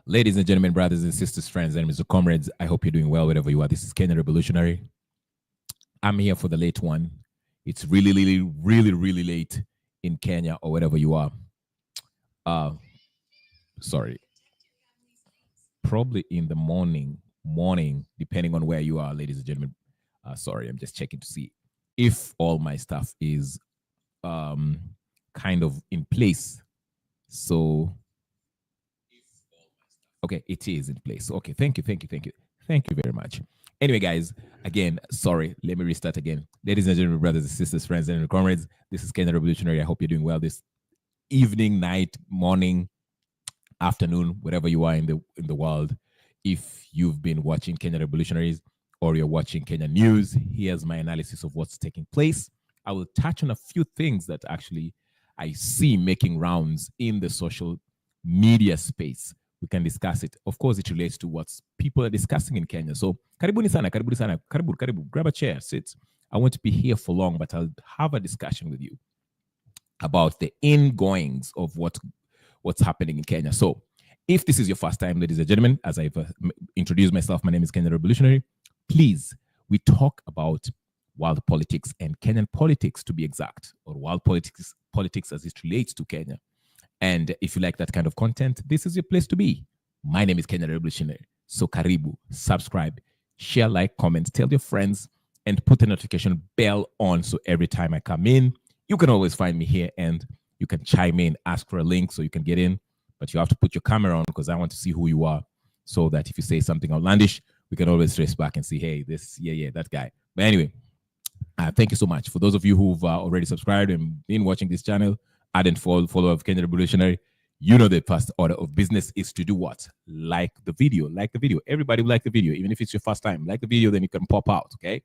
Ladies and gentlemen, brothers and sisters, friends, enemies or comrades, I hope you're doing well wherever you are. This is Kenya Revolutionary. I'm here for the late one. It's really late in Kenya or wherever you are. Uh, sorry, probably in the morning, depending on where you are, ladies and gentlemen. Sorry, I'm just checking to see if all my stuff is um, kind of in place. So, okay, it is in place. Okay, thank you very much. Anyway, guys, again, sorry, let me restart again. Ladies and gentlemen, brothers and sisters, friends and comrades, this is Kenya Revolutionary. I hope you're doing well this evening, night, morning, afternoon, wherever you are in the world. If you've been watching Kenya Revolutionaries or you're watching Kenya News, here's my analysis of what's taking place. I will touch on a few things that actually I see making rounds in the social media space. We can discuss it. Of course, it relates to what people are discussing in Kenya. So, karibuni sana, karibu, grab a chair, sit. I won't be here for long, but I'll have a discussion with you about the ingoings of what's happening in Kenya. So, if this is your first time, ladies and gentlemen, as I've introduced myself, my name is Kenya Revolutionary. Please, we talk about world politics and Kenyan politics, to be exact, or world politics as it relates to Kenya. And if you like that kind of content, this is your place to be. My name is Kenya Revolutionary. So karibu, subscribe, share, like, comment, tell your friends, and put the notification bell on so every time I come in, you can always find me here and you can chime in, ask for a link so you can get in. But you have to put your camera on because I want to see who you are so that if you say something outlandish, we can always trace back and see, hey, this, yeah, that guy. But anyway, thank you so much. For those of you who've already subscribed and been watching this channel, add and follow of Kenya Revolutionary, you know the first order of business is to do what? Like the video. Everybody will like the video. Even if it's your first time, like the video, then you can pop out, okay?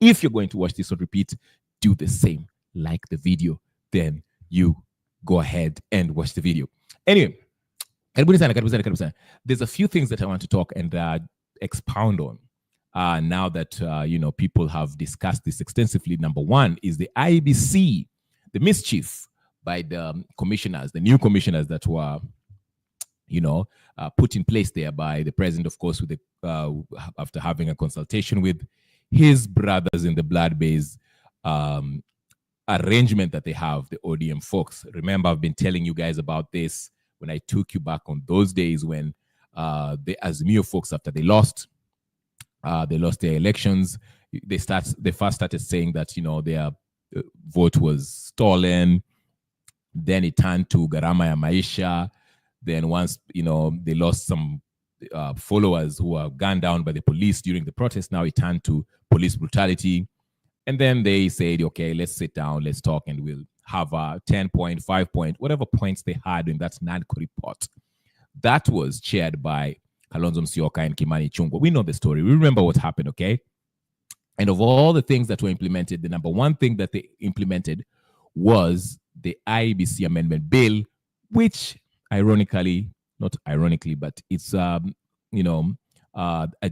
If you're going to watch this on repeat, do the same. Like the video, then you go ahead and watch the video. Anyway, there's a few things that I want to talk and expound on. Now that people have discussed this extensively. Number one is the IEBC, the mischief by the commissioners, the new commissioners that were, put in place there by the president, of course, with the after having a consultation with his brothers in the blood-based arrangement that they have, the ODM folks. Remember, I've been telling you guys about this when I took you back on those days when the Azimio folks, after they lost their elections, they first started saying that their vote was stolen. Then it turned to Garama ya Maisha. Then once they lost some followers who were gunned down by the police during the protest, now it turned to police brutality. And then they said, okay, let's sit down, let's talk, and we'll have a 10-point, 5-point, whatever points they had in that NADCO report. That was chaired by Kalonzo Musyoka and Kimani Ichung'wah. We know the story. We remember what happened, okay? And of all the things that were implemented, the number one thing that they implemented was the IEBC amendment bill, which ironically, not ironically, but it's, a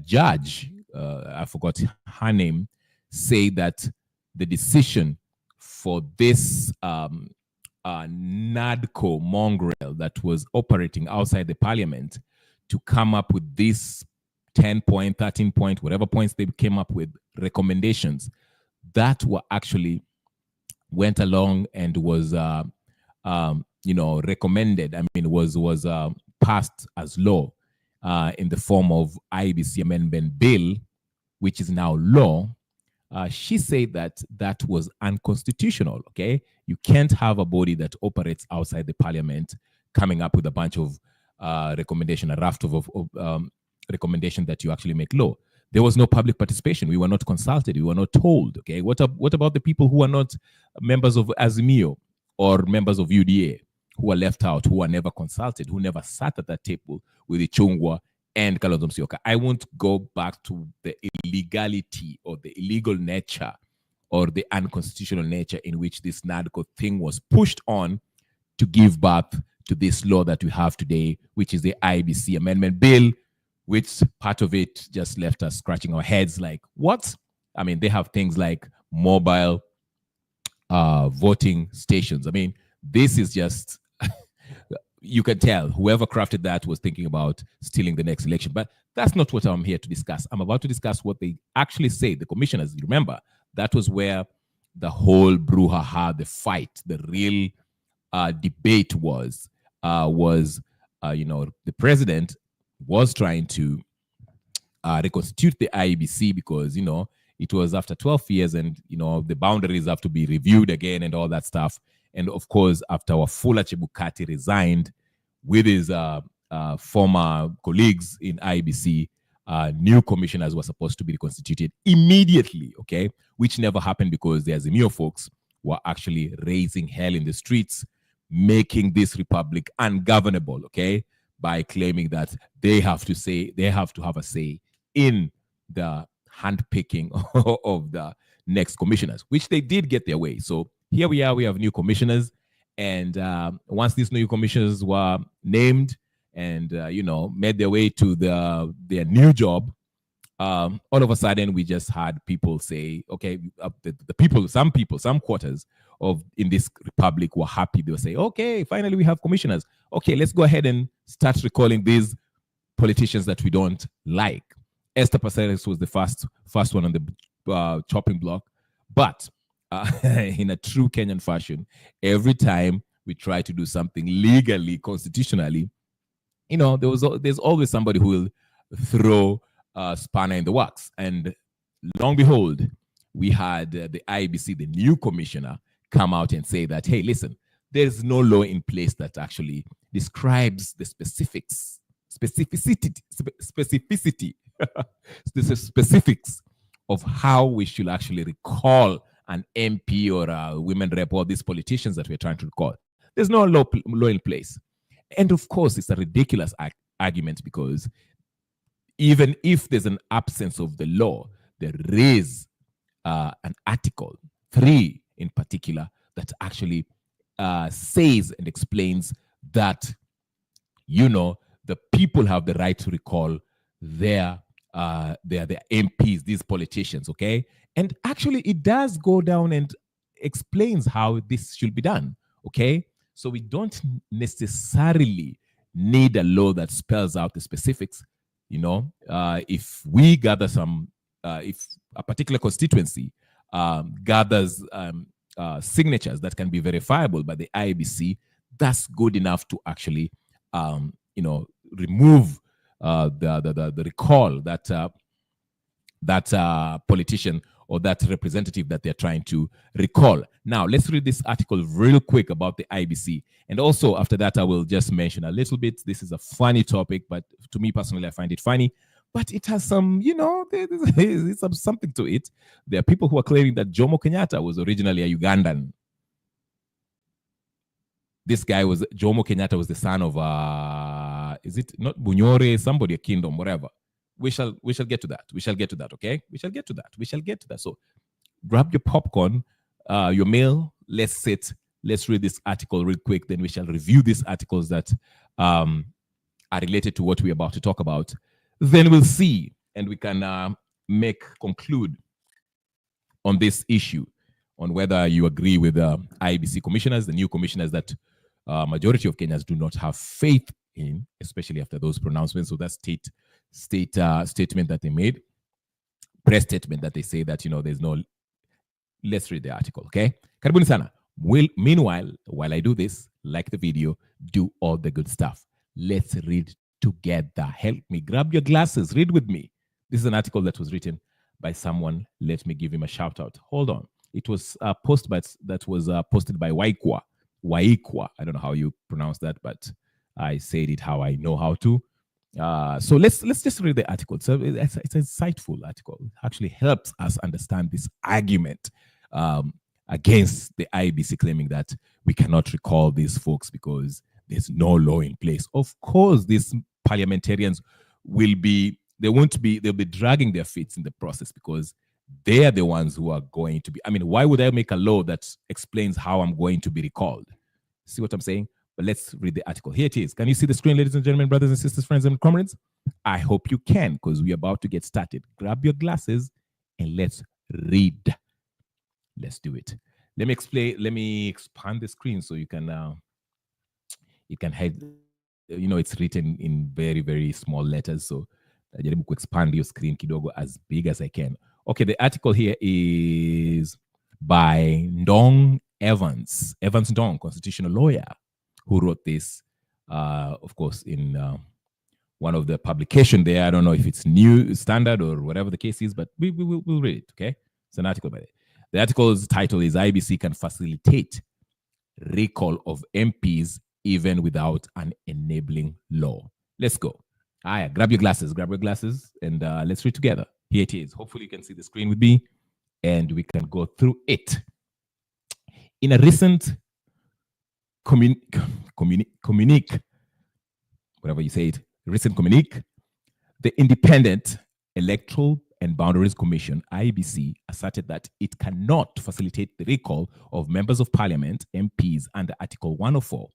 judge, I forgot her name, say that the decision for this NADCO mongrel that was operating outside the parliament to come up with this 10-point, 13-point, whatever points they came up with, recommendations that were actually went along and was, recommended. I mean, was passed as law in the form of IEBC amendment bill, which is now law. She said that was unconstitutional. Okay, you can't have a body that operates outside the parliament coming up with a bunch of recommendation, a raft of recommendation that you actually make law. There was no public participation. We were not consulted. We were not told. Okay, what about the people who are not members of Azimio or members of UDA, who are left out, who are never consulted, who never sat at that table with Ichung'wah and Kalonzo Musyoka? I won't go back to the illegality or the illegal nature or the unconstitutional nature in which this NADCO thing was pushed on to give birth to this law that we have today, which is the IEBC amendment bill, which part of it just left us scratching our heads like, what? I mean, they have things like mobile voting stations. I mean, this is just you can tell whoever crafted that was thinking about stealing the next election. But that's not what I'm here to discuss. I'm about to discuss what they actually say. The commissioners, remember, that was where the whole brouhaha, the fight, the real debate was, the president was trying to reconstitute the IEBC because, it was after 12 years and, the boundaries have to be reviewed again and all that stuff. And of course, after Wafula Chebukati resigned with his former colleagues in IEBC, new commissioners were supposed to be reconstituted immediately, okay? Which never happened because the Azimio folks were actually raising hell in the streets, making this republic ungovernable, okay? By claiming that they have to have a say in the handpicking of the next commissioners, which they did get their way. So here we are, we have new commissioners. And once these new commissioners were named and, made their way to their new job, all of a sudden we just had people say, okay, some quarters in this republic were happy. They were saying, okay, finally we have commissioners. Okay, let's go ahead and start recalling these politicians that we don't like. Esther Passares was the first one on the chopping block. But in a true Kenyan fashion, every time we try to do something legally, constitutionally, there's always somebody who will throw a spanner in the works. And long behold, we had the IEBC, the new commissioner, come out and say that, hey, listen, there's no law in place that actually describes the specificity, the specifics of how we should actually recall an MP or a women rep or these politicians that we're trying to recall. There's no law in place. And of course, it's a ridiculous argument because even if there's an absence of the law, there is an Article 3 in particular that actually says and explains that, the people have the right to recall their MPs, these politicians, okay? And actually, it does go down and explains how this should be done, okay? So we don't necessarily need a law that spells out the specifics. If we gather if a particular constituency gathers signatures that can be verifiable by the IEBC, that's good enough to actually, remove the recall that politician or that representative that they're trying to recall. Now, let's read this article real quick about the IEBC. And also, after that, I will just mention a little bit. This is a funny topic, but to me personally, I find it funny. But it has some, there's something to it. There are people who are claiming that Jomo Kenyatta was originally a Ugandan. This guy Jomo Kenyatta was the son of, is it not Bunyore, somebody, a kingdom, whatever. We shall get to that. We shall get to that, okay? We shall get to that. So grab your popcorn, your meal, let's sit, let's read this article real quick, then we shall review these articles that are related to what we're about to talk about. Then we'll see, and we can conclude on this issue, on whether you agree with the IEBC commissioners, the new commissioners that majority of Kenyans do not have faith in, especially after those pronouncements. So that statement that they made, press statement that they say that, there's no. Let's read the article, okay? Karibuni sana. Meanwhile, while I do this, like the video, do all the good stuff. Let's read together. Help me. Grab your glasses. Read with me. This is an article that was written by someone. Let me give him a shout out. Hold on. It was posted by Waikwa. I don't know how you pronounce that, but I said it how I know how to. So let's just read the article. So it's an insightful article. It actually helps us understand this argument against the IEBC claiming that we cannot recall these folks because there's no law in place. Of course, these parliamentarians they'll be dragging their feet in the process because they are the ones who are going to be. I mean, why would I make a law that explains how I'm going to be recalled? See what I'm saying? But let's read the article. Here it is. Can you see the screen, ladies and gentlemen, brothers and sisters, friends and comrades? I hope you can, because we're about to get started. Grab your glasses and let's read. Let's do it. Let me expand the screen so you can it can hide, it's written in very, very small letters. So najaribu expand your screen kidogo as big as I can. Okay, the article here is by Ndong Evans. Evans Ndong, constitutional lawyer, who wrote this, of course, in one of the publication there. I don't know if it's New Standard or whatever the case is, but we'll read it, okay? It's an article by it. The article's title is IEBC can facilitate recall of MPs even without an enabling law. Let's go. Grab your glasses, and let's read together. Here it is. Hopefully you can see the screen with me and we can go through it. In a recent communique, whatever you say it, recent communique, the Independent Electoral and Boundaries Commission, IEBC, asserted that it cannot facilitate the recall of members of parliament, MPs, under Article 104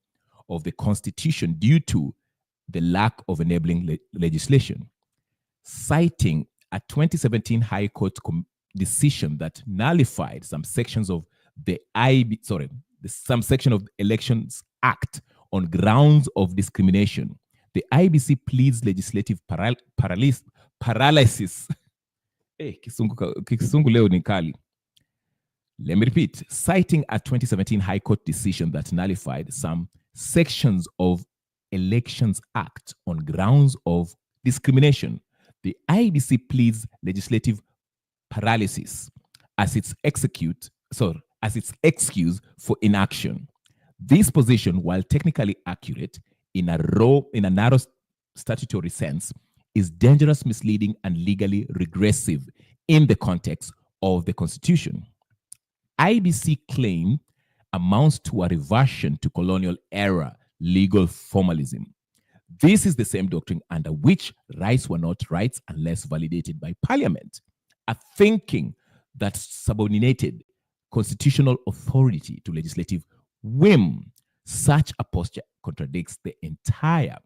of the Constitution due to the lack of enabling legislation, citing a 2017 High Court decision that nullified some sections of the some section of the Elections Act on grounds of discrimination. The IEBC pleads legislative paralysis. Hey, kisungu leo ni kali. Let me repeat. Citing a 2017 High Court decision that nullified some sections of Elections Act on grounds of discrimination, the IEBC pleads legislative paralysis as its excuse for inaction. This position, while technically accurate in a narrow statutory sense, is dangerous, misleading, and legally regressive in the context of the Constitution. IEBC claim amounts to a reversion to colonial era legal formalism. This is the same doctrine under which rights were not rights unless validated by Parliament, a thinking that subordinated constitutional authority to legislative whim. Such a posture contradicts the entire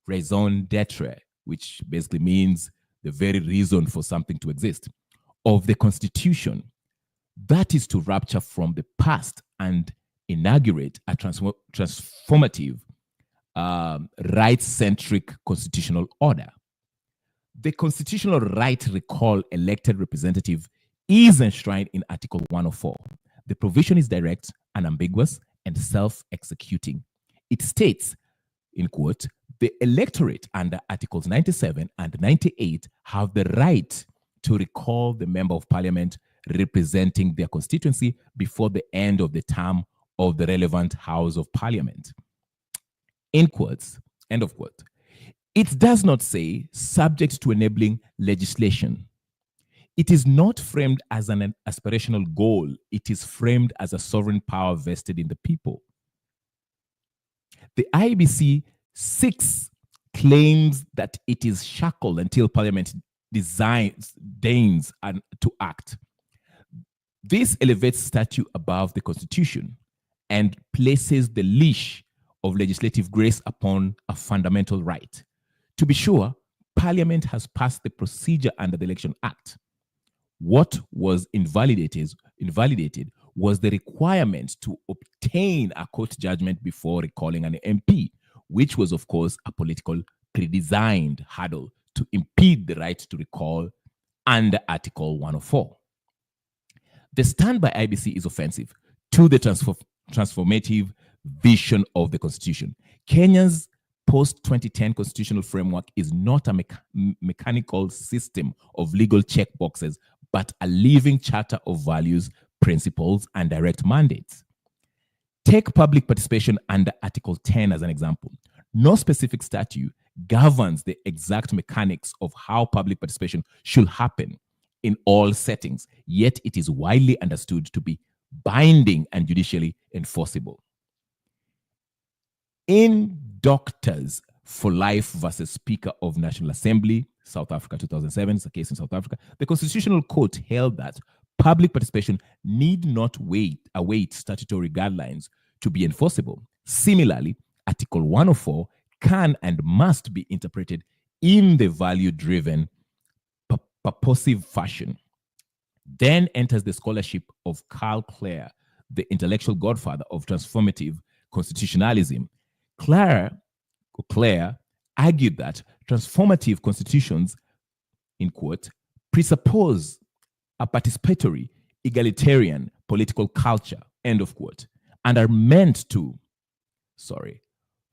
raison d'etre, which basically means the very reason for something to exist, of the Constitution. That is to rapture from the past and inaugurate a transformative, right-centric constitutional order. The constitutional right to recall elected representative is enshrined in Article 104. The provision is direct, unambiguous, and self-executing. It states, in quote, the electorate under Articles 97 and 98 have the right to recall the member of parliament representing their constituency before the end of the term of the relevant House of Parliament. In quotes, end of quote. It does not say subject to enabling legislation. It is not framed as an aspirational goal. It is framed as a sovereign power vested in the people. The IEBC 6 claims that it is shackled until Parliament deigns to act. This elevates statute above the Constitution and places the leash of legislative grace upon a fundamental right. To be sure, Parliament has passed the procedure under the Election Act. What was invalidated was the requirement to obtain a court judgment before recalling an MP, which was, of course, a political pre-designed hurdle to impede the right to recall under Article 104. The stand by IEBC is offensive to the transformative vision of the Constitution. Kenya's post-2010 constitutional framework is not a mechanical system of legal checkboxes, but a living charter of values, principles, and direct mandates. Take public participation under Article 10 as an example. No specific statute governs the exact mechanics of how public participation should happen in all settings, yet it is widely understood to be binding and judicially enforceable. In Doctors for Life versus Speaker of National Assembly, South Africa 2007, it's a case in South Africa, the Constitutional Court held that public participation need not await statutory guidelines to be enforceable. Similarly, Article 104 can and must be interpreted in the value-driven, purposive fashion. Then enters the scholarship of Carl Clare, the intellectual godfather of transformative constitutionalism, Claire argued that transformative constitutions, in quote, presuppose a participatory, egalitarian political culture, end of quote, and are meant to,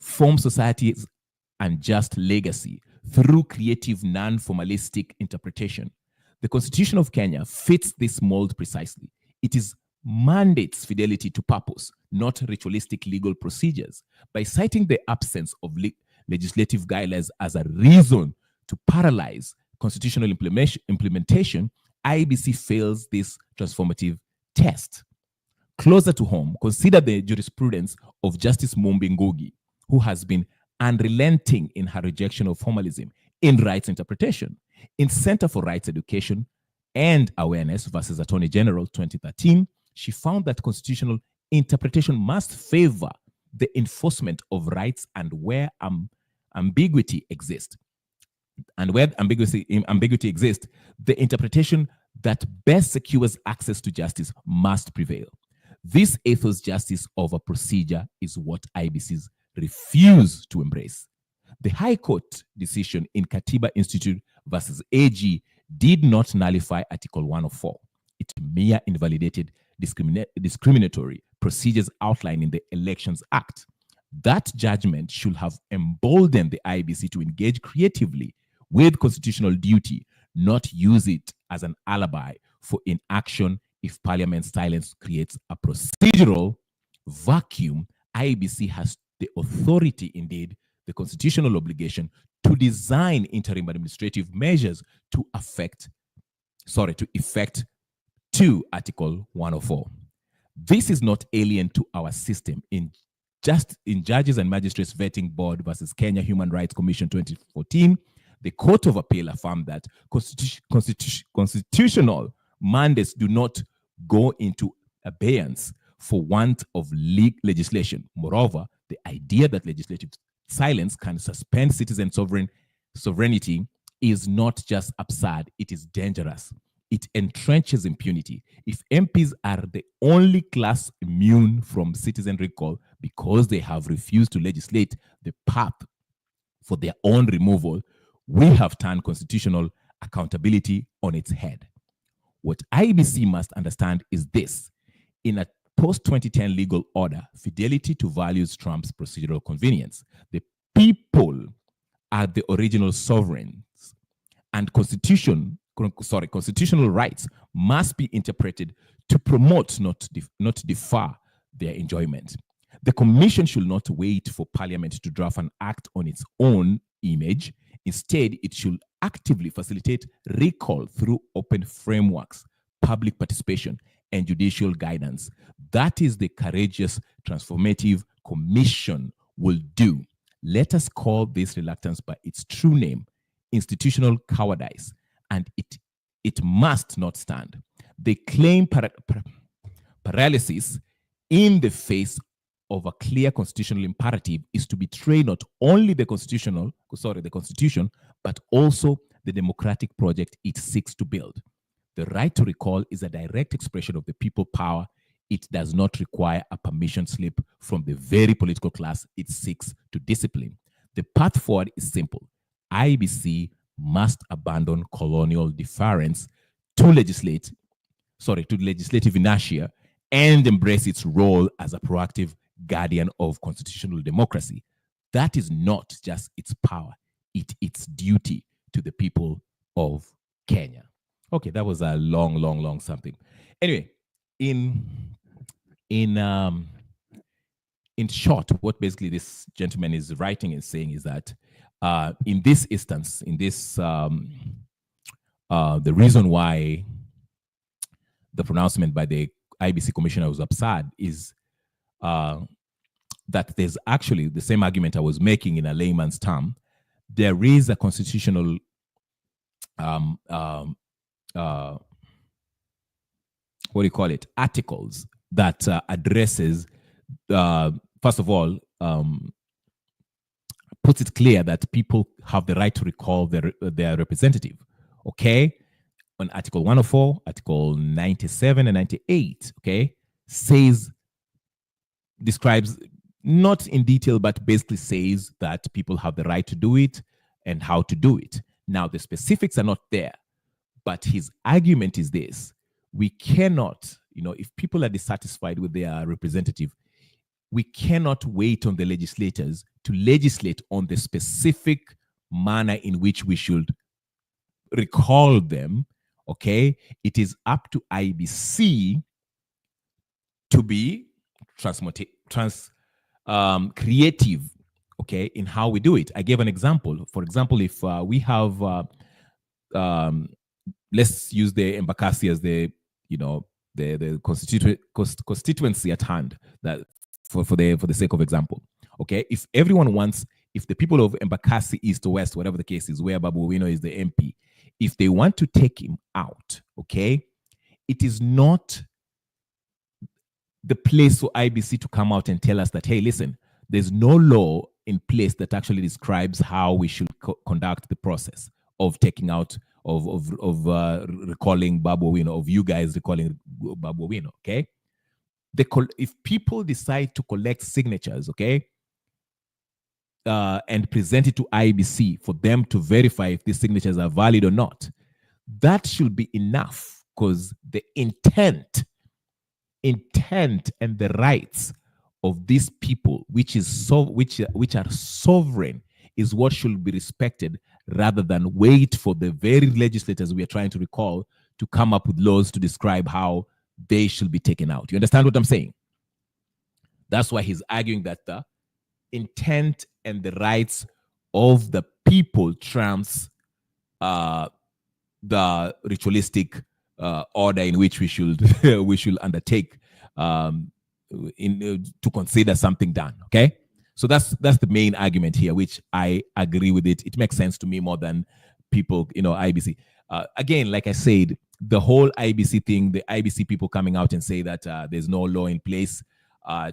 form society's unjust legacy through creative, non-formalistic interpretation. The Constitution of Kenya fits this mold precisely. It mandates fidelity to purpose, not ritualistic legal procedures. By citing the absence of legislative guidelines as a reason to paralyze constitutional implementation, IEBC fails this transformative test. Closer to home, consider the jurisprudence of Justice Mumbi Ngugi, who has been unrelenting in her rejection of formalism in rights interpretation. In Center for Rights Education and Awareness versus Attorney General 2013, she found that constitutional interpretation must favor the enforcement of rights and where ambiguity exists. And where ambiguity exists, the interpretation that best secures access to justice must prevail. This ethos justice over procedure is what IBCs refuse to embrace. The High Court decision in Katiba Institute versus AG did not nullify Article 104. It mere invalidated discriminatory procedures outlined in the Elections Act. That judgment should have emboldened the IEBC to engage creatively with constitutional duty, not use it as an alibi for inaction if Parliament's silence creates a procedural vacuum. IEBC has the authority, indeed, the constitutional obligation to design interim administrative measures to effect Article 104. This is not alien to our system. In Judges and Magistrates Vetting Board versus Kenya Human Rights Commission 2014, the Court of Appeal affirmed that constitutional mandates do not go into abeyance for want of legislation. Moreover, the idea that legislative silence can suspend citizen sovereignty is not just absurd, it is dangerous. It entrenches impunity. If MPs are the only class immune from citizen recall because they have refused to legislate the path for their own removal, we have turned constitutional accountability on its head. What IEBC must understand is this: in a post-2010 legal order, fidelity to values trumps procedural convenience. The people are the original sovereigns, and constitutional rights must be interpreted to promote, not defer their enjoyment. The Commission should not wait for Parliament to draft an act on its own image. Instead, it should actively facilitate recall through open frameworks, public participation, and judicial guidance. That is the courageous, transformative Commission will do. Let us call this reluctance by its true name, institutional cowardice, and it must not stand. They claim paralysis in the face of a clear constitutional imperative is to betray not only the Constitution, but also the democratic project it seeks to build. The right to recall is a direct expression of the people power. It does not require a permission slip from the very political class it seeks to discipline. The path forward is simple. IEBC must abandon colonial deference to legislative inertia and embrace its role as a proactive guardian of constitutional democracy. That is not just its power, its duty to the people of Kenya. Okay, that was a long something. Anyway, in short, what basically this gentleman is writing and saying is that in this instance, the reason why the pronouncement by the IEBC commissioner was absurd is that there's actually the same argument I was making in a layman's term. There is a constitutional articles that addresses, first of all, puts it clear that people have the right to recall their representative. Okay, on Article 104, Article 97 and 98, okay, describes not in detail, but basically says that people have the right to do it and how to do it. Now, the specifics are not there, but his argument is this: we cannot, if people are dissatisfied with their representative, we cannot wait on the legislators to legislate on the specific manner in which we should recall them. Okay, it is up to IEBC to be creative, okay, in how we do it. I gave an example. For example, if we have, let's use the Embakasi as the constituency at hand, that for the sake of example. Okay, if everyone wants, if the people of Embakasi East or West, whatever the case is, where Babu Owino is the MP, if they want to take him out, okay, it is not the place for IEBC to come out and tell us that, hey, listen, there's no law in place that actually describes how we should conduct the process of taking out, of recalling Babu Owino, of you guys recalling Babu Owino, okay? If people decide to collect signatures, okay, and present it to IEBC for them to verify if these signatures are valid or not, that should be enough, because the intent and the rights of these people, which are sovereign, is what should be respected, rather than wait for the very legislators we are trying to recall to come up with laws to describe how they should be taken out. You understand what I'm saying? That's why he's arguing that the intent and the rights of the people trumps the ritualistic order in which we should undertake to consider something done. Okay, so that's the main argument here, which I agree with it. It makes sense to me more than people, IEBC. Again, like I said, the whole IEBC thing, the IEBC people coming out and say that there's no law in place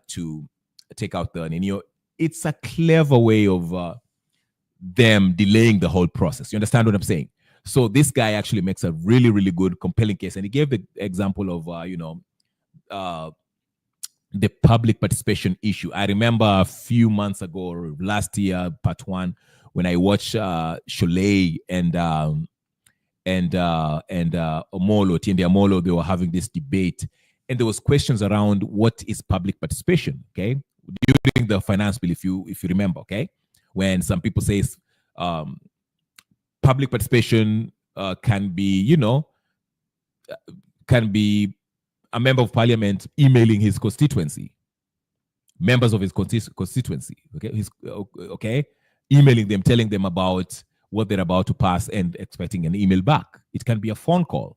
to take out the Nino. It's a clever way of them delaying the whole process. You understand what I'm saying? So this guy actually makes a really, really good, compelling case. And he gave the example of, the public participation issue. I remember a few months ago, or last year, part one, when I watched Sholay and Omolo, Tiende Omolo, they were having this debate. And there was questions around what is public participation, okay? During the finance bill, if you remember, okay? When some people say public participation can be, can be a member of parliament emailing his constituency, members of his constituency, okay, emailing them, telling them about what they're about to pass and expecting an email back. It can be a phone call,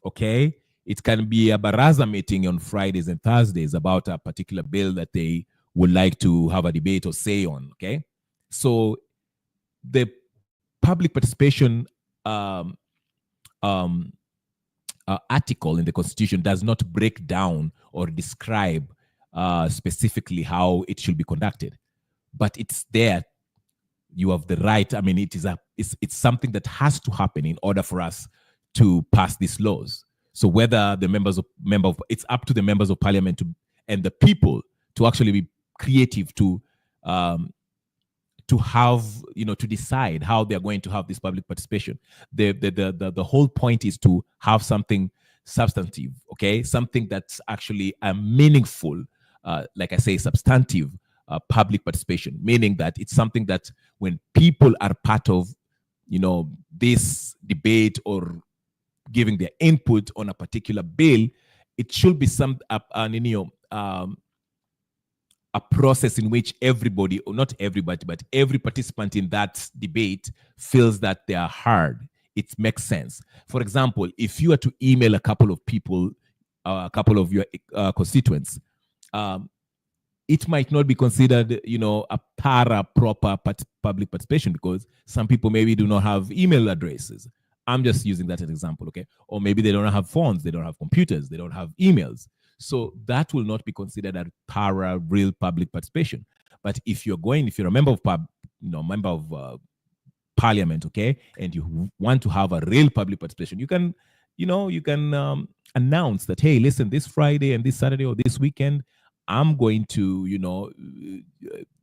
okay? It can be a baraza meeting on Fridays and Thursdays about a particular bill that they would like to have a debate or say on, okay? So the public participation article in the Constitution does not break down or describe specifically how it should be conducted, but it's there. You have the right. I mean, it's something that has to happen in order for us to pass these laws. So whether the it's up to the members of parliament and the people to actually be creative to have, to decide how they're going to have this public participation. The whole point is to have something substantive, okay? Something that's actually a meaningful, like I say, substantive public participation, meaning that it's something that when people are part of, this debate or giving their input on a particular bill, it should be a process in which everybody, or not everybody, but every participant in that debate feels that they are heard. It makes sense. For example, if you are to email a couple of people, a couple of your constituents, it might not be considered, a proper public participation, because some people maybe do not have email addresses. I'm just using that as an example, okay? Or maybe they don't have phones, they don't have computers, they don't have emails. So that will not be considered a real public participation. But if you're a member of parliament, okay, and you want to have a real public participation, you can announce that, hey, listen, this Friday and this Saturday or this weekend, I'm going to,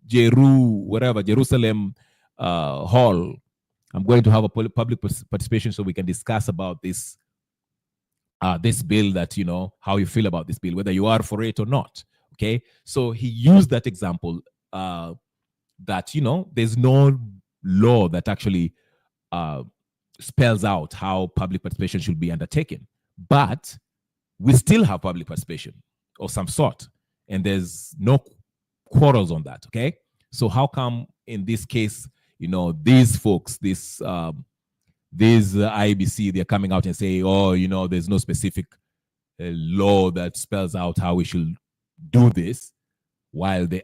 Jerusalem Hall. I'm going to have a public participation so we can discuss about this bill, that, how you feel about this bill, whether you are for it or not. Okay. So he used that example that, there's no law that actually spells out how public participation should be undertaken. But we still have public participation of some sort, and there's no quarrels on that. Okay. So how come in this case, these folks, these IEBC, they're coming out and say, oh, there's no specific law that spells out how we should do this, while the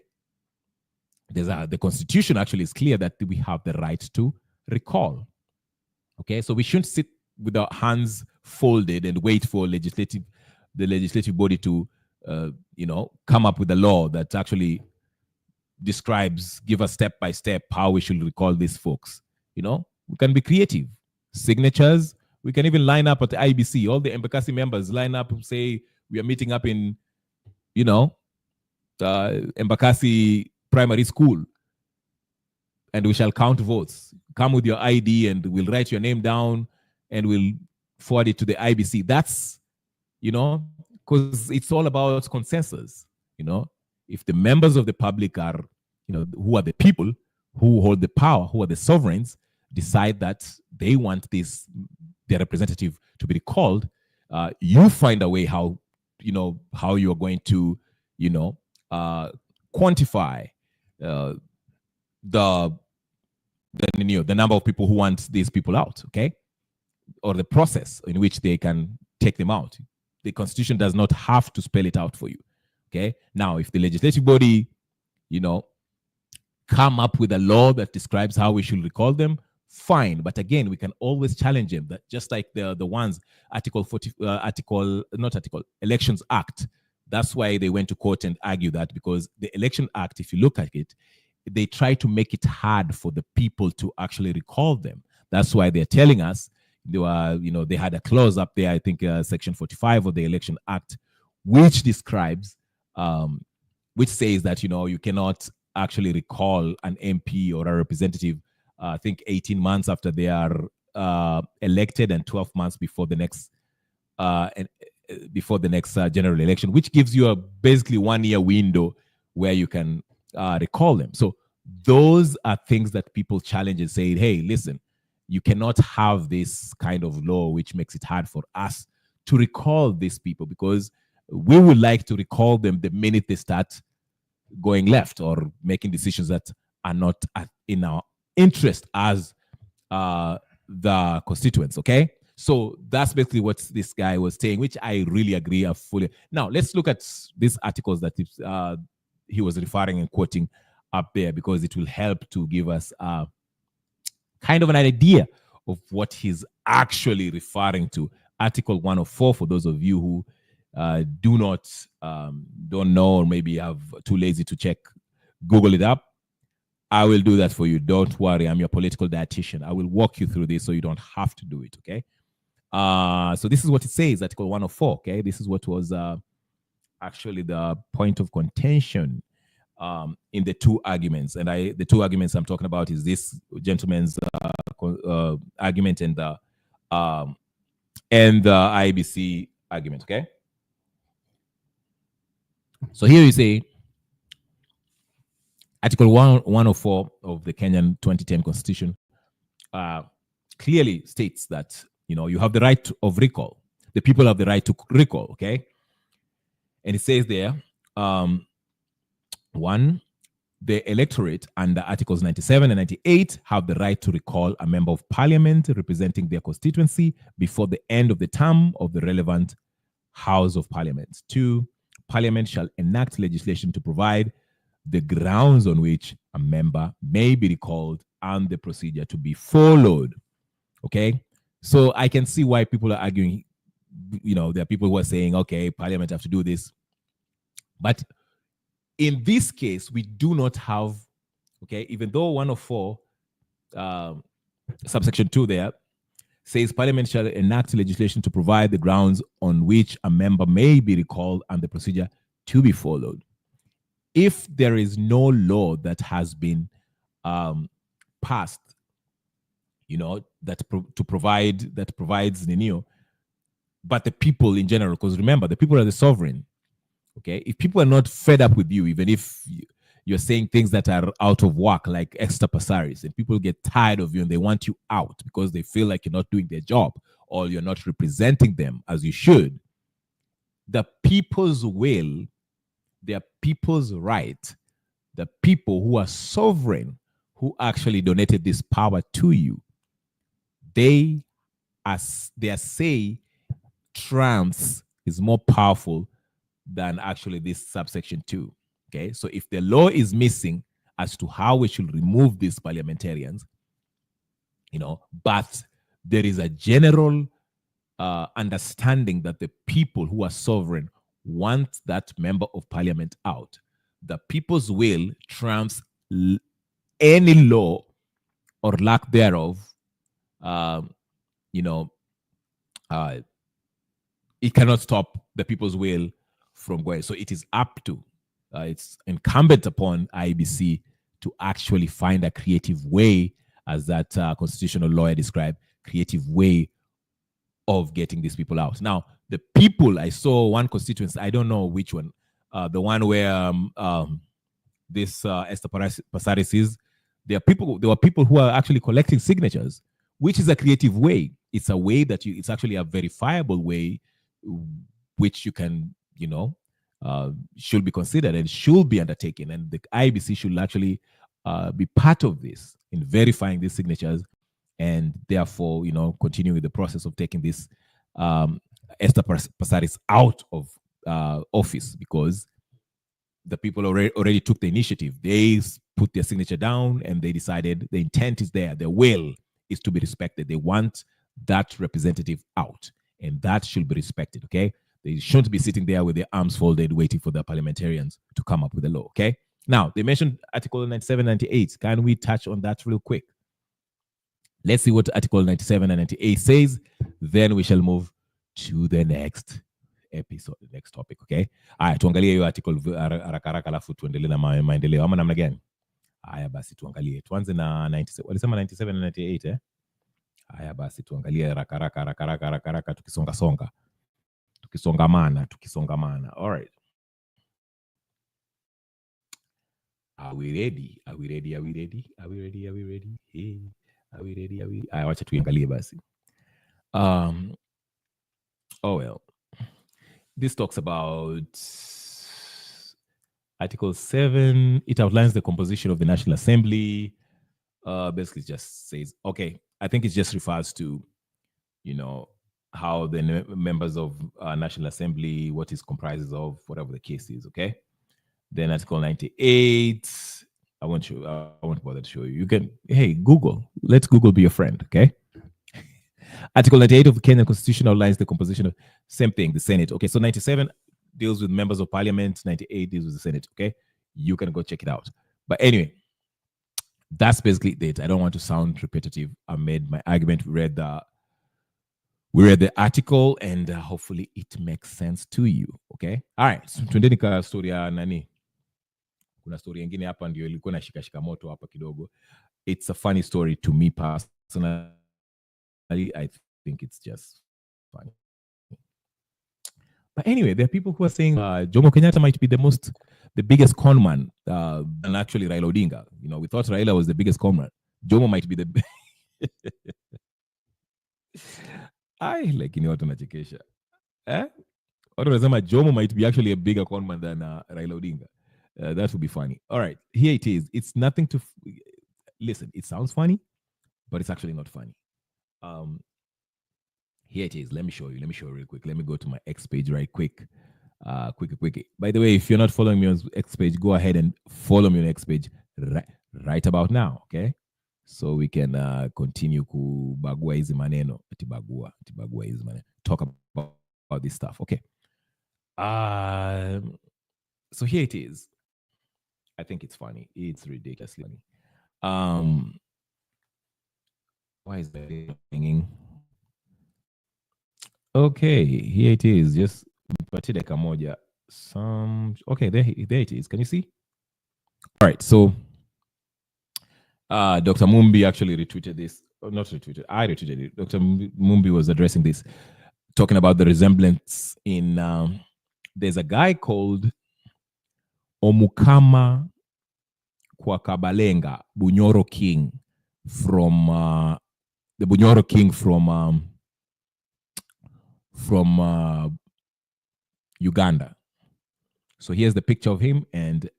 Constitution actually is clear that we have the right to recall. Okay, so we shouldn't sit with our hands folded and wait for the legislative body to, come up with a law that actually give us step by step how we should recall these folks. We can be creative. Signatures, we can even line up at the IEBC. All the Embakasi members line up and say, we are meeting up in, Embakasi Primary School, and we shall count votes. Come with your ID and we'll write your name down and we'll forward it to the IEBC. That's, because it's all about consensus. If the members of the public are, who are the people who hold the power, who are the sovereigns, decide that they want their representative to be recalled, you find a way how you're going to, quantify the number of people who want these people out, okay? Or the process in which they can take them out. The Constitution does not have to spell it out for you, okay? Now, if the legislative body, come up with a law that describes how we should recall them, fine. But again, we can always challenge them. That just like the ones, Elections Act. That's why they went to court and argue that, because the Election Act, if you look at it, they try to make it hard for the people to actually recall them. That's why they're telling us they had a clause up there, I think Section 45 of the Election Act, which describes, which says that, you cannot actually recall an MP or a representative, I think 18 months after they are elected and 12 months before the next general election, which gives you a basically 1 year window where you can recall them. So those are things that people challenge and say, hey, listen, you cannot have this kind of law which makes it hard for us to recall these people, because we would like to recall them the minute they start going left or making decisions that are not in our interest as the constituents, okay? So that's basically what this guy was saying, which I really agree fully. Now, let's look at these articles that he was referring and quoting up there, because it will help to give us kind of an idea of what he's actually referring to. Article 104, for those of you who don't know, or maybe have too lazy to check, Google it up. I will do that for you. Don't worry. I'm your political dietitian. I will walk you through this so you don't have to do it, okay? So this is what it says, Article 104, okay? This is what was actually the point of contention in the two arguments. And the two arguments I'm talking about is this gentleman's argument and the IEBC argument, okay? So here you say, Article 104 of the Kenyan 2010 Constitution clearly states that, you have the right of recall. The people have the right to recall, okay? And it says there, one, the electorate under Articles 97 and 98 have the right to recall a member of parliament representing their constituency before the end of the term of the relevant House of Parliament. Two, Parliament shall enact legislation to provide the grounds on which a member may be recalled and the procedure to be followed. Okay? So I can see why people are arguing, there are people who are saying, okay, Parliament have to do this. But in this case, we do not have, okay, even though 104, subsection 2 there, says Parliament shall enact legislation to provide the grounds on which a member may be recalled and the procedure to be followed. if there is no law that has been passed, to provide that provides Ninio, but the people in general, because remember, the people are the sovereign. Okay, if people are not fed up with you, even if you're saying things that are out of whack, like extra passaris, and people get tired of you and they want you out because they feel like you're not doing their job or you're not representing them as you should, the people's will, their people's right, the people who are sovereign, who actually donated this power to you, they their say trumps is more powerful than actually this subsection 2. Okay, so if the law is missing as to how we should remove these parliamentarians, but there is a general understanding that the people who are sovereign want that member of parliament out, the people's will trumps any law or lack thereof. um, you know, uh, it cannot stop the people's will from going. So it is up to, it's incumbent upon IEBC to actually find a creative way, as that constitutional lawyer described, creative way of getting these people out. Now, the people, I saw one constituency, I don't know which one, the one where this Esther Passaris is, there were people who are actually collecting signatures, which is a creative way. It's a way that it's actually a verifiable way, which you can, should be considered and should be undertaken. And the IBC should actually be part of this in verifying these signatures, and therefore, continue with the process of taking this Esther Passaris out of office, because the people already took the initiative. They put their signature down and they decided the intent is there. Their will is to be respected. They want that representative out, and that should be respected. Okay. They shouldn't be sitting there with their arms folded, waiting for the parliamentarians to come up with a law. Okay. Now, they mentioned Article 97, 98. Can we touch on that real quick? Let's see what Article 97 and 98 says. Then we shall move to the next episode, the next topic. Okay. Haya, tuangalie hiyo article haraka haraka, alafu tuendelee na maendeleo ama namna gani? Haya basi, tuangalie. Tuanze na 97. Walisema 97 na 98 eh? Haya basi, tuangalie haraka haraka tukisongamana. All right. Are we ready? Hey. Are we ready? Haya, wacha tuangalie basi. Oh well. This talks about Article 7. It outlines the composition of the National Assembly. Basically just says, okay, I think it just refers to, how the members of National Assembly, what it comprises of, whatever the case is, okay? Then Article 98, I won't bother to show you. You can, hey, Google. Let's Google be your friend, okay? Article 98 of the Kenyan Constitution outlines the composition of, same thing, the Senate. Okay, so 97 deals with members of parliament, 98 deals with the Senate, okay? You can go check it out. But anyway, that's basically it. I don't want to sound repetitive. I made my argument. We read the article, and hopefully it makes sense to you, okay? All right, so tuendeni ka story ya nani. Kuna story nyingine hapa ndio ilikuwa na shika moto hapa kidogo. It's a funny story to me personally. I think it's just funny. But anyway, there are people who are saying Jomo Kenyatta might be the biggest conman than actually Raila Odinga. We thought Raila was the biggest conman. Jomo might be the like watu nachekesha. Watu wanasema Jomo might be actually a bigger conman than Raila Odinga. That would be funny. All right, here it is. It's nothing to listen. It sounds funny, but it's actually not funny. Here it is. Let me show you real quick. Let me go to my X page right quick. Quick. By the way, if you're not following me on X page, go ahead and follow me on X page right about now, okay? So we can continue kubagua hizi maneno. Tibagua hizi maneno. Talk about this stuff, okay? So here it is. I think it's funny. It's ridiculously funny. Why is that hanging? Okay, here it is. Just patie dakika moja. Okay, there it is. Can you see? right, so Dr. Mumbi actually retweeted this. Not retweeted, I retweeted it. Dr. Mumbi was addressing this, talking about the resemblance in. There's a guy called Omukama Kwakabalenga, Bunyoro King, from the Bunyoro King from Uganda. So here's the picture of him and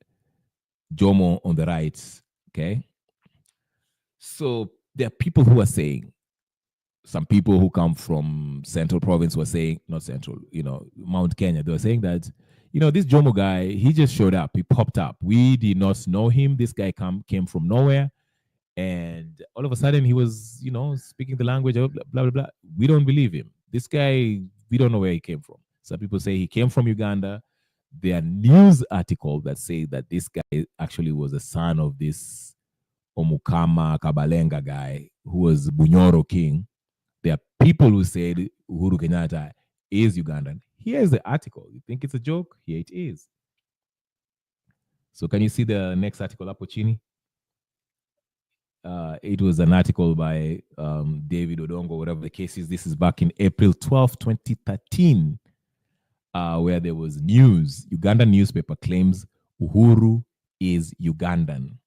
Jomo on the right. Okay. So there are people who are saying, some people who come from Central Province were saying, not Central, Mount Kenya, they were saying that, this Jomo guy, he just showed up. He popped up. We did not know him. This guy came from nowhere. And all of a sudden he was, speaking the language, blah, blah, blah, blah. We don't believe him. This guy, we don't know where he came from. Some people say he came from Uganda. There are news articles that say that this guy actually was a son of this Omukama Kabalenga guy who was Bunyoro King. There are people who said Uhuru Kenyatta is Ugandan. Here's the article. You think it's a joke? Here it is. So can you see the next article, Apochini? It was an article by David Odongo, whatever the case is. This is back in April 12, 2013, where there was news. Ugandan newspaper claims Uhuru is Ugandan.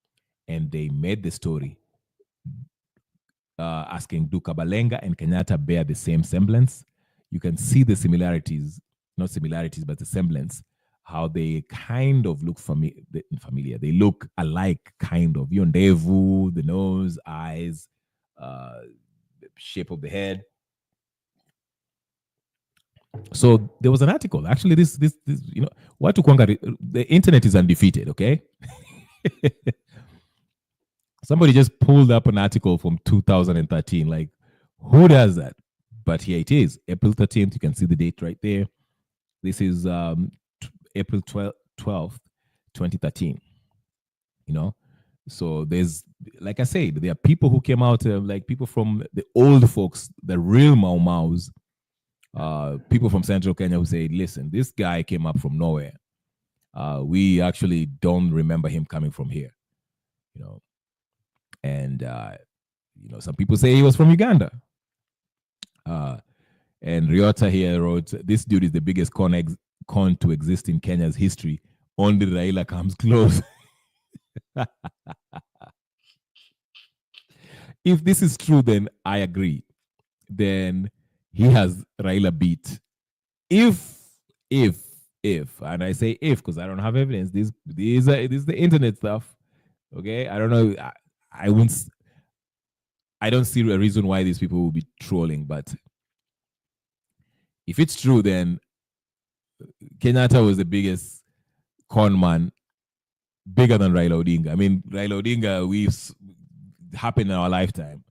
And they made the story asking, do Kabalenga and Kenyatta bear the same semblance? You can see the similarities, not similarities, but the semblance, how they kind of look familiar. They look alike, kind of. Yondevu, the nose, eyes, the shape of the head. So there was an article. Actually, this what to the internet is undefeated, okay? Somebody just pulled up an article from 2013. Like, who does that? But here it is, April 13th. You can see the date right there. This is April 12th, 2013. So there's, like I said, there are people who came out, like people from the old folks, the real Mau Maus, people from Central Kenya who say, listen, this guy came up from nowhere. We actually don't remember him coming from here. And some people say he was from Uganda. And Ryota here wrote, this dude is the biggest con to exist in Kenya's history. Only Raila comes close. If this is true, then I agree. Then he has Raila beat. If, and I say if because I don't have evidence, this is the internet stuff. Okay, I don't know. I don't see a reason why these people will be trolling, but if it's true, then Kenyatta was the biggest con man, bigger than Raila Odinga. I mean, Raila Odinga, we've happened in our lifetime.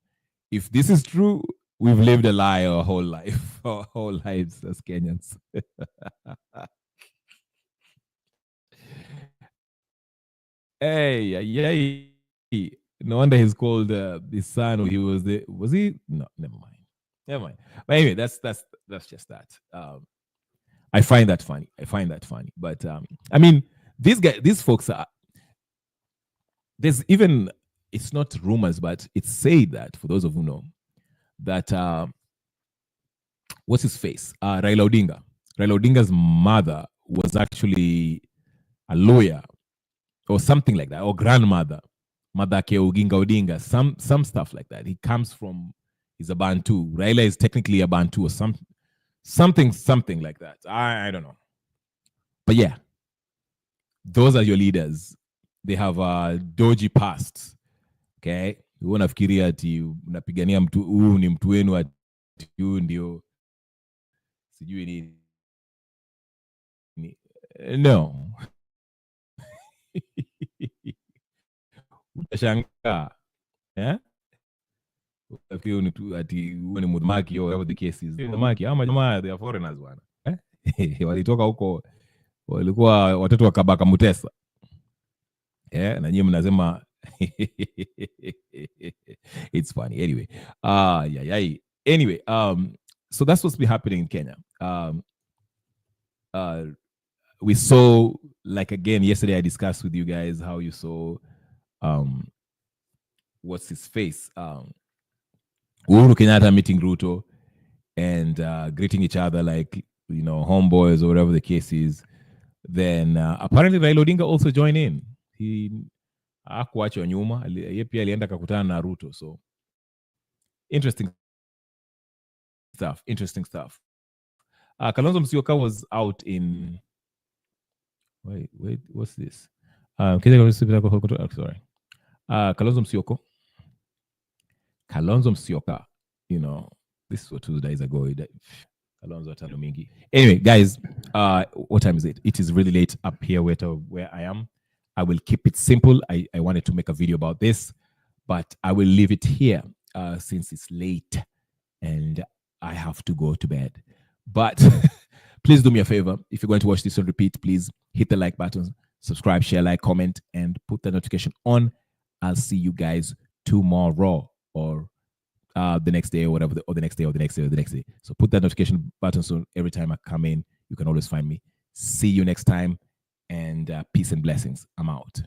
If this is true, we've lived a lie our whole life, our whole lives as Kenyans. Hey. No wonder he's called his son. Was he? No, never mind. But anyway, that's just that. I find that funny. But I mean, these folks are. There's even, it's not rumors, but it's said that, for those of you who know, that what's his face? Raila Odinga. Raila Odinga's mother was actually a lawyer or something like that, or grandmother. Madake Oginga Odinga, some stuff like that. He comes from, he's a Bantu. Raila is technically a Bantu or something like that. I don't know. But yeah, those are your leaders. They have a dodgy past. Okay? Unafikiria ati unapigania mtu huu ni mtu wenu ati huu ndio sijui nini. No. Utashangaa. Yeah? Ati huo ni Mudmaki or whatever the case is. Mudmaki, ama jamaa they are foreigners bwana. Walitoka huko, walikuwa watoto wa Kabaka Mutesa. Na nyinyi mnasema it's funny. Anyway, Anyway, so that's what's been happening in Kenya. we saw, like, again, yesterday I discussed with you guys how you saw, um, what's his face? Uhuru Kenyatta meeting Ruto and greeting each other like, homeboys or whatever the case is. Then apparently Raila Odinga also joined in. He hakuachwa nyuma, yeye pia alienda kakutana na Ruto. So interesting stuff. Interesting stuff. Kalonzo Musyoka was out in. Wait, what's this? Sorry. Kalonzo Musyoka. This was 2 days ago. Kalonzo Talomingi. Anyway, guys, what time is it? It is really late up here where I am. I will keep it simple. I wanted to make a video about this, but I will leave it here since it's late and I have to go to bed. But please do me a favor. If you're going to watch this on repeat, please hit the like button, subscribe, share, like, comment, and put the notification on. I'll see you guys tomorrow or the next day or whatever, or the next day or the next day or the next day. So put that notification button so every time I come in, you can always find me. See you next time, and peace and blessings. I'm out.